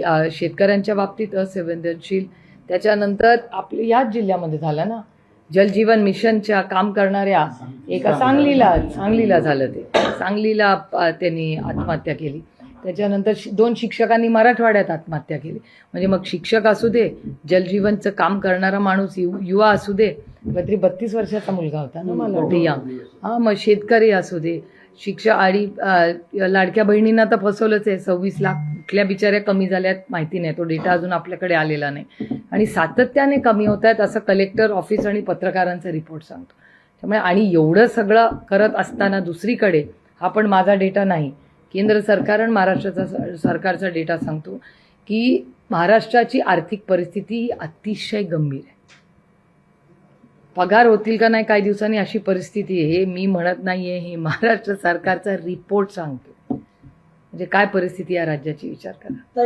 शेतकऱ्यांच्या बाबतीत असंवेदनशील, त्याच्यानंतर आपल्या याच जिल्ह्यामध्ये झालं ना, जलजीवन मिशनच्या काम करणाऱ्या एका सांगलीला झालं ते. सांगलीला त्यांनी आत्महत्या केली. त्याच्यानंतर 2 शिक्षकांनी मराठवाड्यात आत्महत्या केली. म्हणजे मग शिक्षक असू दे, जलजीवनचं काम करणारा माणूस युवा असू दे, काहीतरी 32 वर्षाचा मुलगा होता ना मला वाटतं या, मग शेतकरी असू दे, आणि लाडक्या बहिणींना तर फसवलंच आहे. 26 लाख कुठल्या बिचाऱ्या कमी झाल्यात माहिती नाही, तो डेटा अजून आपल्याकडे आलेला नाही आणि सातत्याने कमी होत आहेत असं कलेक्टर ऑफिस आणि पत्रकारांचा रिपोर्ट सांगतो. त्यामुळे आणि एवढं सगळं करत असताना दुसरीकडे हा पण माझा डेटा नाही, केंद्र सरकार आणि महाराष्ट्राचा सरकारचा डेटा सांगतो की महाराष्ट्राची आर्थिक परिस्थिती ही अतिशय गंभीर आहे. पगार होतील का नाही काही दिवसांनी अशी परिस्थिती आहे. हे मी म्हणत नाहीये, हे महाराष्ट्र सरकारचा रिपोर्ट सांगतो. म्हणजे काय परिस्थिती या राज्याची विचार करा.